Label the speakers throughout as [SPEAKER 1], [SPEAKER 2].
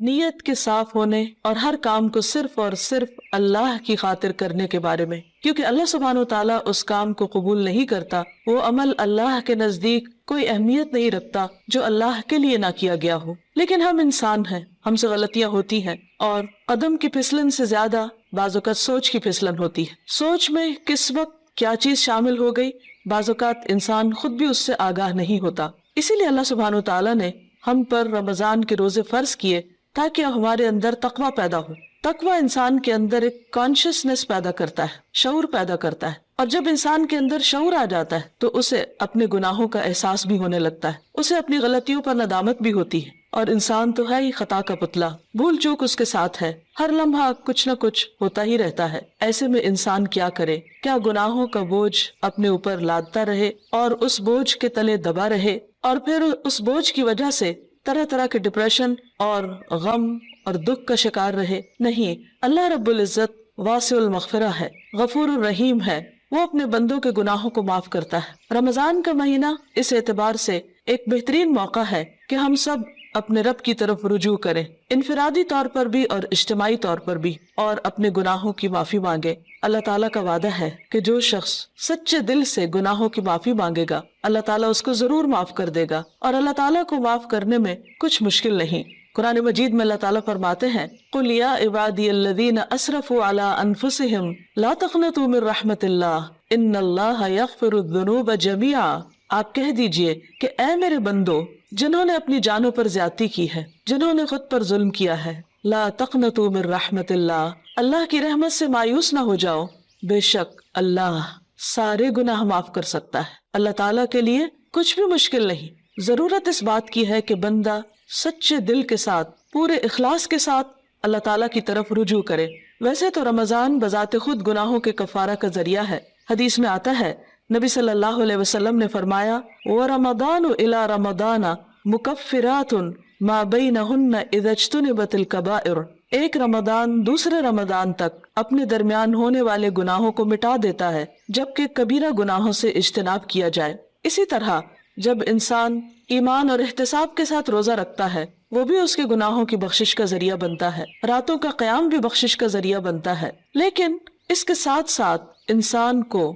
[SPEAKER 1] نیت کے صاف ہونے اور ہر کام کو صرف اور صرف اللہ کی خاطر کرنے کے بارے میں، کیونکہ اللہ سبحانہ و تعالیٰ اس کام کو قبول نہیں کرتا، وہ عمل اللہ کے نزدیک کوئی اہمیت نہیں رکھتا جو اللہ کے لیے نہ کیا گیا ہو۔ لیکن ہم انسان ہیں، ہم سے غلطیاں ہوتی ہیں، اور قدم کی پھسلن سے زیادہ بعض اوقات سوچ کی پھسلن ہوتی ہے۔ سوچ میں کس وقت کیا چیز شامل ہو گئی، بعض اوقات انسان خود بھی اس سے آگاہ نہیں ہوتا۔ اسی لیے اللہ سبحانہ و تعالیٰ نے ہم پر رمضان کے روزے فرض کیے تاکہ ہمارے اندر تقویٰ پیدا ہو۔ تقویٰ انسان کے اندر ایک کانشیسنس پیدا کرتا ہے، شعور پیدا کرتا ہے، اور جب انسان کے اندر شعور آ جاتا ہے تو اسے اپنے گناہوں کا احساس بھی ہونے لگتا ہے، اسے اپنی غلطیوں پر ندامت بھی ہوتی ہے، اور انسان تو ہے ہی خطا کا پتلا، بھول چوک اس کے ساتھ ہے، ہر لمحہ کچھ نہ کچھ ہوتا ہی رہتا ہے۔ ایسے میں انسان کیا کرے؟ کیا گناہوں کا بوجھ اپنے اوپر لادتا رہے اور اس بوجھ کے تلے دبا رہے، اور پھر اس بوجھ کی وجہ سے طرح طرح کے ڈپریشن اور غم اور دکھ کا شکار رہے؟ نہیں، اللہ رب العزت واسع المغفرہ ہے، غفور الرحیم ہے، وہ اپنے بندوں کے گناہوں کو معاف کرتا ہے۔ رمضان کا مہینہ اس اعتبار سے ایک بہترین موقع ہے کہ ہم سب اپنے رب کی طرف رجوع کریں، انفرادی طور پر بھی اور اجتماعی طور پر بھی، اور اپنے گناہوں کی معافی مانگے۔ اللہ تعالیٰ کا وعدہ ہے کہ جو شخص سچے دل سے گناہوں کی معافی مانگے گا، اللہ تعالیٰ اس کو ضرور معاف کر دے گا، اور اللہ تعالیٰ کو معاف کرنے میں کچھ مشکل نہیں۔ قرآن مجید میں اللہ تعالیٰ فرماتے ہیں، قُلْ يَا عِبَادِيَ الَّذِينَ أَسْرَفُوا عَلَىٰ أَنفُسِهِمْ لَا تَقْنَطُوا مِن رَحْمَةِ اللَّهِ إِنَّ اللَّهَ يَغْفِرُ الذُّنُوبَ جَمِيعًا۔ آپ کہہ دیجئے کہ اے میرے بندو جنہوں نے اپنی جانوں پر زیادتی کی ہے، جنہوں نے خود پر ظلم کیا ہے، لا تقنطوا من رحمت اللہ، اللہ کی رحمت سے مایوس نہ ہو جاؤ، بے شک اللہ سارے گناہ معاف کر سکتا ہے۔ اللہ تعالیٰ کے لیے کچھ بھی مشکل نہیں۔ ضرورت اس بات کی ہے کہ بندہ سچے دل کے ساتھ، پورے اخلاص کے ساتھ اللہ تعالیٰ کی طرف رجوع کرے۔ ویسے تو رمضان بذات خود گناہوں کے کفارہ کا ذریعہ ہے۔ حدیث میں آتا ہے، نبی صلی اللہ علیہ وسلم نے فرمایا، وَرَمَضَانُ إِلَى رَمَضَانَ مُكَفِّرَاتٌ مَا بَيْنَهُنَّ إِذَا اجْتُنِبَتِ الْكَبَائِرُ۔ ایک رمضان دوسرے رمضان تک اپنے درمیان ہونے والے گناہوں کو مٹا دیتا ہے جبکہ کبیرہ گناہوں سے اجتناب کیا جائے۔ اسی طرح جب انسان ایمان اور احتساب کے ساتھ روزہ رکھتا ہے، وہ بھی اس کے گناہوں کی بخشش کا ذریعہ بنتا ہے، راتوں کا قیام بھی بخشش کا ذریعہ بنتا ہے۔ لیکن اس کے ساتھ ساتھ انسان کو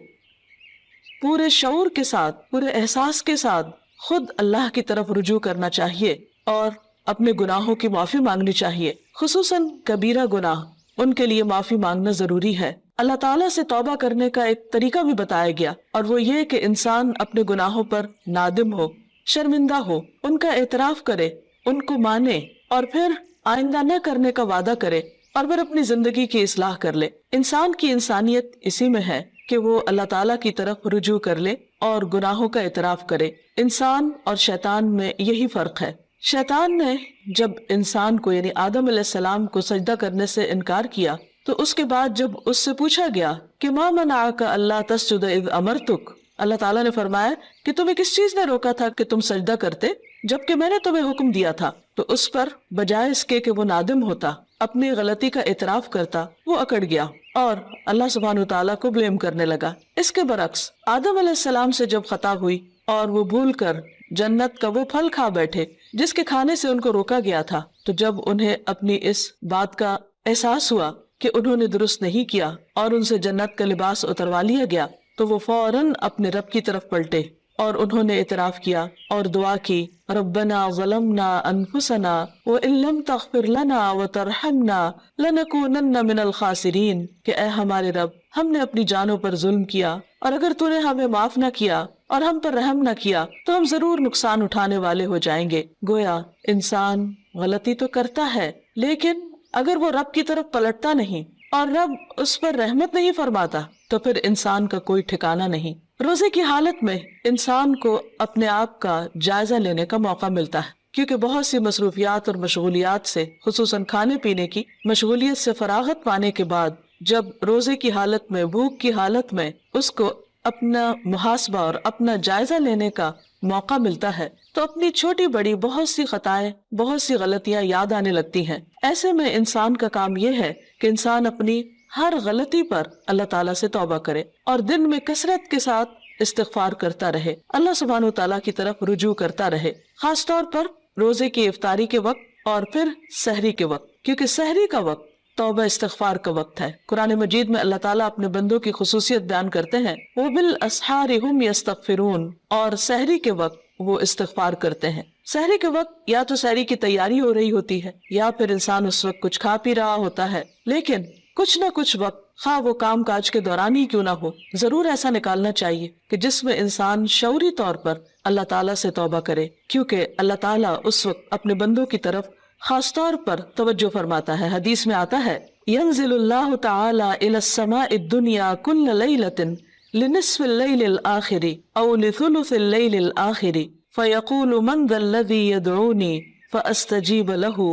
[SPEAKER 1] پورے شعور کے ساتھ، پورے احساس کے ساتھ خود اللہ کی طرف رجوع کرنا چاہیے اور اپنے گناہوں کی معافی مانگنی چاہیے، خصوصاً کبیرہ گناہ، ان کے لیے معافی مانگنا ضروری ہے۔ اللہ تعالیٰ سے توبہ کرنے کا ایک طریقہ بھی بتایا گیا، اور وہ یہ کہ انسان اپنے گناہوں پر نادم ہو، شرمندہ ہو، ان کا اعتراف کرے، ان کو مانے، اور پھر آئندہ نہ کرنے کا وعدہ کرے، اور پھر اپنی زندگی کی اصلاح کر لے۔ انسان کی انسانیت اسی میں ہے کہ وہ اللہ تعالیٰ کی طرف رجوع کر لے اور گناہوں کا اعتراف کرے۔ انسان اور شیطان میں یہی فرق ہے۔ شیطان نے جب انسان کو یعنی آدم علیہ السلام کو سجدہ کرنے سے انکار کیا تو اس کے بعد جب اس سے پوچھا گیا کہ ما منعک الا تسجد اذ امرتک، اللہ تعالیٰ نے فرمایا کہ تمہیں کس چیز نے روکا تھا کہ تم سجدہ کرتے جبکہ میں نے تمہیں حکم دیا تھا، تو اس پر بجائے اس کے کہ وہ نادم ہوتا، اپنی غلطی کا اعتراف کرتا، وہ اکڑ گیا اور اللہ سبحانہ وتعالیٰ کو بلیم کرنے لگا۔ اس کے برعکس آدم علیہ السلام سے جب خطا ہوئی اور وہ بھول کر جنت کا وہ پھل کھا بیٹھے جس کے کھانے سے ان کو روکا گیا تھا، تو جب انہیں اپنی اس بات کا احساس ہوا کہ انہوں نے درست نہیں کیا اور ان سے جنت کا لباس اتروا لیا گیا، تو وہ فوراً اپنے رب کی طرف پلٹے اور انہوں نے اعتراف کیا اور دعا کی، ربنا ظلمنا انفسنا وان لم تغفر لنا وترحمنا لنکونن من الخاسرین، کہ اے ہمارے رب ہم نے اپنی جانوں پر ظلم کیا اور اگر تو نے ہمیں معاف نہ کیا اور ہم پر رحم نہ کیا تو ہم ضرور نقصان اٹھانے والے ہو جائیں گے۔ گویا انسان غلطی تو کرتا ہے، لیکن اگر وہ رب کی طرف پلٹتا نہیں اور رب اس پر رحمت نہیں فرماتا تو پھر انسان کا کوئی ٹھکانہ نہیں۔ روزے کی حالت میں انسان کو اپنے آپ کا جائزہ لینے کا موقع ملتا ہے، کیونکہ بہت سی مصروفیات اور مشغولیات سے، خصوصاً کھانے پینے کی مشغولیت سے فراغت پانے کے بعد جب روزے کی حالت میں، بھوک کی حالت میں اس کو اپنا محاسبہ اور اپنا جائزہ لینے کا موقع ملتا ہے تو اپنی چھوٹی بڑی بہت سی خطائیں، بہت سی غلطیاں یاد آنے لگتی ہیں۔ ایسے میں انسان کا کام یہ ہے کہ انسان اپنی ہر غلطی پر اللہ تعالیٰ سے توبہ کرے اور دن میں کثرت کے ساتھ استغفار کرتا رہے، اللہ سبحانہ و تعالیٰ کی طرف رجوع کرتا رہے۔ خاص طور پر روزے کی افطاری کے وقت اور پھر سحری کے وقت، کیونکہ سحری کا وقت توبہ استغفار کا وقت ہے۔ قرآن مجید میں اللہ تعالیٰ اپنے بندوں کی خصوصیت بیان کرتے ہیں، وَبِالْأَسْحَارِ هُمْ يَسْتَغْفِرُونَ، اور سحری کے وقت وہ استغفار کرتے ہیں۔ سحری کے وقت یا تو سحری کی تیاری ہو رہی ہوتی ہے یا پھر انسان اس وقت کچھ کھا پی رہا ہوتا ہے، لیکن کچھ نہ کچھ وقت، خواہ وہ کام کاج کے دوران ہی کیوں نہ ہو، ضرور ایسا نکالنا چاہیے کہ جس میں انسان شعوری طور پر اللہ تعالیٰ سے توبہ کرے، کیونکہ اللہ تعالیٰ اس وقت اپنے بندوں کی طرف خاص طور پر توجہ فرماتا ہے۔ حدیث میں آتا ہے، ينزل اللہ تعالی الى السماء الدنیا كل ليلة لنصف الليل الآخر او لثلث الليل الآخر فيقول من ذا الذي يدعوني فأستجيب له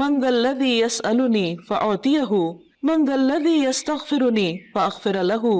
[SPEAKER 1] من ذا الذي يسألني فأعطيه من ذا الذي يستغفرني فأغفر له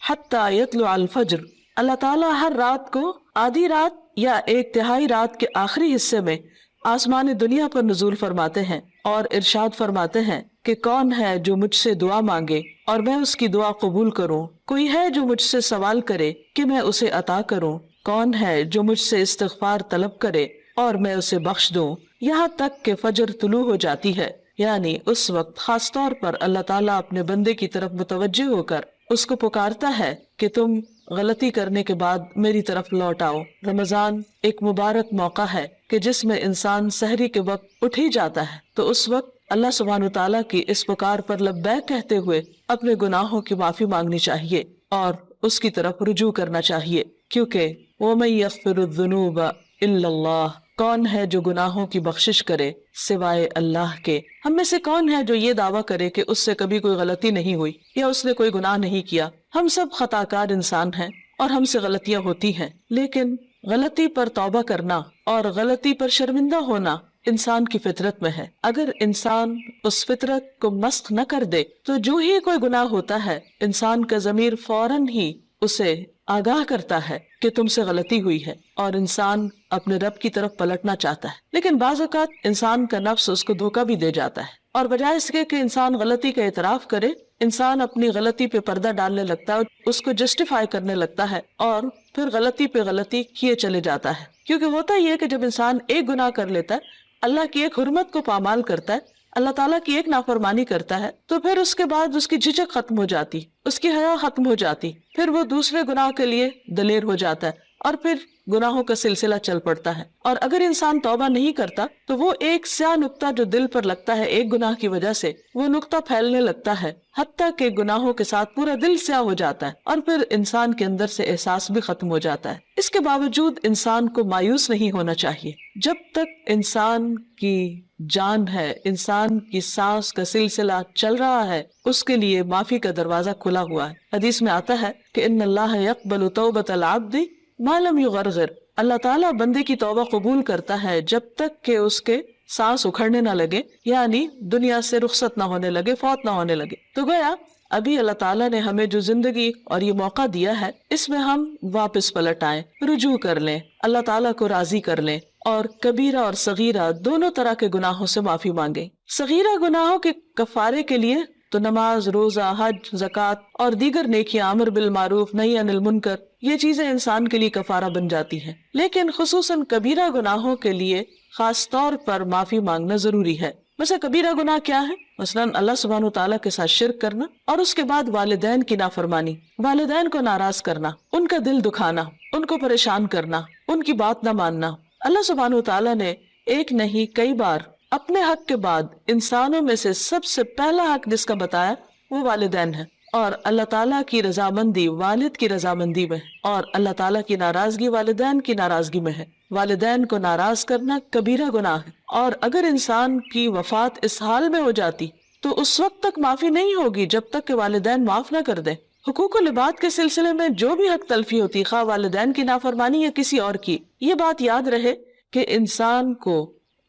[SPEAKER 1] حتى يطلع الفجر۔ اللہ تعالیٰ ہر رات کو آدھی رات یا ایک تہائی رات کے آخری حصے میں آسمان دنیا پر نزول فرماتے ہیں اور ارشاد فرماتے ہیں کہ کون ہے جو مجھ سے دعا مانگے اور میں اس کی دعا قبول کروں، کوئی ہے جو مجھ سے سوال کرے کہ میں اسے عطا کروں، کون ہے جو مجھ سے استغفار طلب کرے اور میں اسے بخش دوں، یہاں تک کہ فجر طلوع ہو جاتی ہے۔ یعنی اس وقت خاص طور پر اللہ تعالیٰ اپنے بندے کی طرف متوجہ ہو کر اس کو پکارتا ہے کہ تم غلطی کرنے کے بعد میری طرف لوٹ آؤ۔ رمضان ایک مبارک موقع ہے کہ جس میں انسان سحری کے وقت اٹھ ہی جاتا ہے، تو اس وقت اللہ سبحانہ وتعالیٰ کی اس پکار پر لبیک کہتے ہوئے اپنے گناہوں کی معافی مانگنی چاہیے اور اس کی طرف رجوع کرنا چاہیے، کیونکہ وَمَن يَغْفِرُ الذُّنُوبَ إِلَّا اللَّهُ، کون ہے جو گناہوں کی بخشش کرے سوائے اللہ کے۔ ہم میں سے کون ہے جو یہ دعویٰ کرے کہ اس سے کبھی کوئی غلطی نہیں ہوئی یا اس نے کوئی گناہ نہیں کیا؟ ہم سب خطا کار انسان ہیں اور ہم سے غلطیاں ہوتی ہیں، لیکن غلطی پر توبہ کرنا اور غلطی پر شرمندہ ہونا انسان کی فطرت میں ہے۔ اگر انسان اس فطرت کو مسخ نہ کر دے تو جو ہی کوئی گناہ ہوتا ہے، انسان کا ضمیر فوراً ہی اسے آگاہ کرتا ہے کہ تم سے غلطی ہوئی ہے، اور انسان اپنے رب کی طرف پلٹنا چاہتا ہے۔ لیکن بعض اوقات انسان کا نفس اس کو دھوکہ بھی دے جاتا ہے، اور بجائے اس کے کہ انسان غلطی کا اعتراف کرے، انسان اپنی غلطی پہ پردہ ڈالنے لگتا ہے، اس کو جسٹیفائی کرنے لگتا ہے اور پھر غلطی پہ غلطی کیے چلے جاتا ہے۔ کیونکہ ہوتا یہ ہے کہ جب انسان ایک گناہ کر لیتا ہے، اللہ کی ایک حرمت کو پامال کرتا ہے، اللہ تعالیٰ کی ایک نافرمانی کرتا ہے، تو پھر اس کے بعد اس کی جھجک ختم ہو جاتی، اس کی حیا ختم ہو جاتی، پھر وہ دوسرے گناہ کے لیے دلیر ہو جاتا ہے اور پھر گناہوں کا سلسلہ چل پڑتا ہے۔ اور اگر انسان توبہ نہیں کرتا تو وہ ایک سیاہ نقطہ جو دل پر لگتا ہے ایک گناہ کی وجہ سے، وہ نقطہ پھیلنے لگتا ہے حتیٰ کہ گناہوں کے ساتھ پورا دل سیاہ ہو جاتا ہے اور پھر انسان کے اندر سے احساس بھی ختم ہو جاتا ہے۔ اس کے باوجود انسان کو مایوس نہیں ہونا چاہیے۔ جب تک انسان کی جان ہے، انسان کی سانس کا سلسلہ چل رہا ہے، اس کے لیے معافی کا دروازہ کھلا ہوا ہے۔ حدیث میں آتا ہے کہ ان اللہ یقبل توبۃ العبد ما لم یغرغر، اللہ تعالیٰ بندے کی توبہ قبول کرتا ہے جب تک کہ اس کے سانس اکھڑنے نہ لگے، یعنی دنیا سے رخصت نہ ہونے لگے، فوت نہ ہونے لگے۔ تو گویا ابھی اللہ تعالیٰ نے ہمیں جو زندگی اور یہ موقع دیا ہے، اس میں ہم واپس پلٹ آئیں، رجوع کر لیں، اللہ تعالیٰ کو راضی کر لیں اور کبیرہ اور صغیرہ دونوں طرح کے گناہوں سے معافی مانگیں۔ صغیرہ گناہوں کے کفارے کے لیے تو نماز، روزہ، حج، زکوٰۃ اور دیگر نیکیاں، امر بالمعروف، نہی عن المنکر، یہ چیزیں انسان کے لیے کفارہ بن جاتی ہیں۔ لیکن خصوصاً کبیرہ گناہوں کے لیے خاص طور پر معافی مانگنا ضروری ہے۔ مثلا کبیرہ گناہ کیا ہے؟ مثلاً اللہ سبحانہ وتعالیٰ کے ساتھ شرک کرنا، اور اس کے بعد والدین کی نافرمانی، والدین کو ناراض کرنا، ان کا دل دکھانا، ان کو پریشان کرنا، ان کی بات نہ ماننا۔ اللہ سبحانہ وتعالیٰ نے ایک نہیں کئی بار اپنے حق کے بعد انسانوں میں سے سب سے پہلا حق جس کا بتایا وہ والدین ہے، اور اللہ تعالیٰ کی رضامندی والد کی رضامندی میں ہے، اور اللہ تعالیٰ کی ناراضگی والدین کی ناراضگی میں ہے۔ والدین کو ناراض کرنا کبیرہ گناہ ہے، اور اگر انسان کی وفات اس حال میں ہو جاتی تو اس وقت تک معافی نہیں ہوگی جب تک کہ والدین معاف نہ کر دیں۔ حقوق و لباد کے سلسلے میں جو بھی حق تلفی ہوتی، خواہ والدین کی نافرمانی یا کسی اور کی، یہ بات یاد رہے کہ انسان کو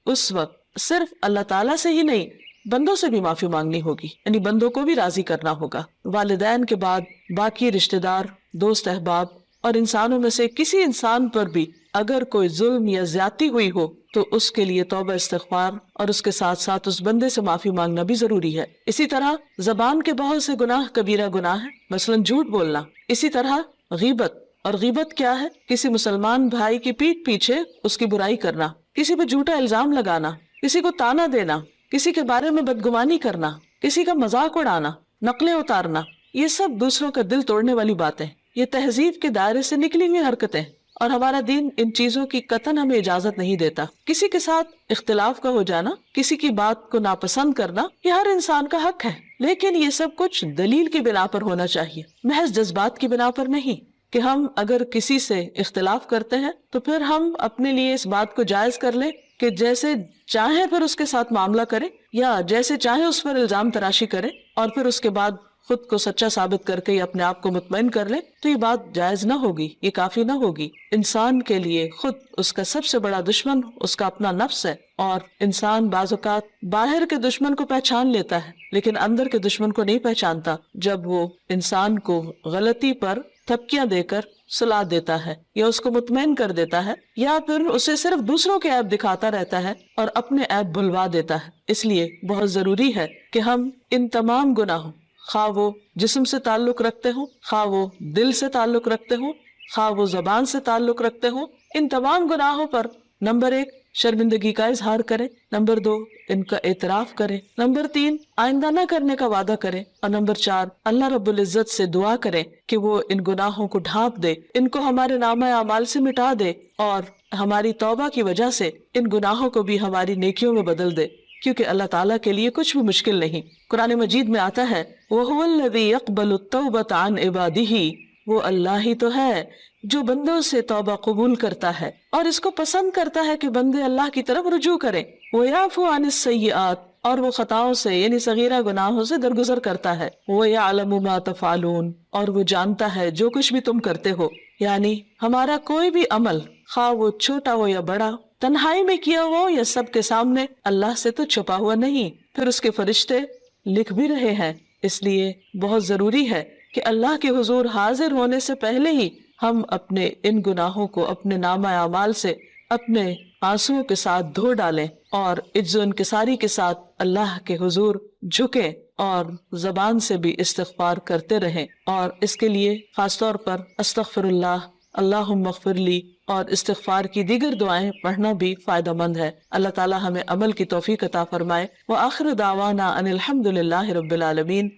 [SPEAKER 1] اس وقت صرف اللہ تعالیٰ سے ہی نہیں، بندوں سے بھی معافی مانگنی ہوگی، یعنی بندوں کو بھی راضی کرنا ہوگا۔ والدین کے بعد باقی رشتہ دار، دوست احباب اور انسانوں میں سے کسی انسان پر بھی اگر کوئی ظلم یا زیادتی ہوئی ہو تو اس کے لیے توبہ استغفار اور اس کے ساتھ ساتھ اس بندے سے معافی مانگنا بھی ضروری ہے۔ اسی طرح زبان کے بہت سے گناہ کبیرہ گناہ ہیں، مثلاً جھوٹ بولنا۔ اسی طرح غیبت، اور غیبت کیا ہے؟ کسی مسلمان بھائی کی پیٹھ پیچھے اس کی برائی کرنا، کسی پہ جھوٹا الزام لگانا، کسی کو تانا دینا، کسی کے بارے میں بدگمانی کرنا، کسی کا مذاق اڑانا، نقلیں اتارنا، یہ سب دوسروں کا دل توڑنے والی باتیں، یہ تہذیب کے دائرے سے نکلی ہوئی حرکتیں، اور ہمارا دین ان چیزوں کی قطعاً ہمیں اجازت نہیں دیتا۔ کسی کے ساتھ اختلاف کا ہو جانا، کسی کی بات کو ناپسند کرنا، یہ ہر انسان کا حق ہے، لیکن یہ سب کچھ دلیل کی بنا پر ہونا چاہیے، محض جذبات کی بنا پر نہیں، کہ ہم اگر کسی سے اختلاف کرتے ہیں تو پھر ہم اپنے لیے اس بات کو جائز کر لیں کہ جیسے چاہیں پھر اس کے ساتھ معاملہ کریں، یا جیسے چاہیں اس پر الزام تراشی کریں، اور پھر اس کے بعد خود کو سچا ثابت کر کے یا اپنے آپ کو مطمئن کر لیں، تو یہ بات جائز نہ ہوگی، یہ کافی نہ ہوگی۔ انسان کے لیے خود اس کا سب سے بڑا دشمن اس کا اپنا نفس ہے، اور انسان بعض اوقات باہر کے دشمن کو پہچان لیتا ہے لیکن اندر کے دشمن کو نہیں پہچانتا، جب وہ انسان کو غلطی پر تھپکیاں دے کر سلا دیتا ہے، یا اس کو مطمئن کر دیتا ہے، یا پھر اسے صرف دوسروں کے عیب دکھاتا رہتا ہے اور اپنے عیب بھلوا دیتا ہے۔ اس لیے بہت ضروری ہے کہ ہم ان تمام گناہوں، خواہ وہ جسم سے تعلق رکھتے ہوں، خواہ وہ دل سے تعلق رکھتے ہوں، خواہ وہ زبان سے تعلق رکھتے ہوں، ان تمام گناہوں پر نمبر 1 شرمندگی کا اظہار کریں، نمبر 2 ان کا اعتراف کریں، نمبر 3 آئندہ نہ کرنے کا وعدہ کریں، اور نمبر 4 اللہ رب العزت سے دعا کریں کہ وہ ان گناہوں کو ڈھانپ دے، ان کو ہمارے نامہ اعمال سے مٹا دے، اور ہماری توبہ کی وجہ سے ان گناہوں کو بھی ہماری نیکیوں میں بدل دے، کیونکہ اللہ تعالیٰ کے لیے کچھ بھی مشکل نہیں۔ قرآن مجید میں آتا ہے وَهُوَ الَّذِي يَقْبَلُ التَّوْبَةَ عَنْ عِبَادِهِ، وہ اللہ ہی تو ہے جو بندوں سے توبہ قبول کرتا ہے اور اس کو پسند کرتا ہے کہ بندے اللہ کی طرف رجوع کریں۔ وَيَعْفُو عَنِ السَّيِّئَاتِ، اور وہ خطاؤں سے یعنی صغیرہ گناہوں سے درگزر کرتا ہے۔ وَيَعْلَمُ مَا تَفْعَلُونَ، اور وہ جانتا ہے جو کچھ بھی تم کرتے ہو، یعنی ہمارا کوئی بھی عمل خواہ وہ چھوٹا ہو یا بڑا، تنہائی میں کیا ہو یا سب کے سامنے، اللہ سے تو چھپا ہوا نہیں، پھر اس کے فرشتے لکھ بھی رہے ہیں۔ اس لیے بہت ضروری ہے کہ اللہ کے حضور حاضر ہونے سے پہلے ہی ہم اپنے ان گناہوں کو اپنے نامہ اعمال سے اپنے آنسوؤں کے ساتھ دھو ڈالیں، اور عجز و انکساری کے ساتھ اللہ کے حضور جھکیں، اور زبان سے بھی استغفار کرتے رہیں، اور اس کے لیے خاص طور پر استغفر اللہ، اللہم اغفر لی اور استغفار کی دیگر دعائیں پڑھنا بھی فائدہ مند ہے۔ اللہ تعالی ہمیں عمل کی توفیق عطا فرمائے۔ وآخر دعوانا ان الحمد للہ رب العالمین۔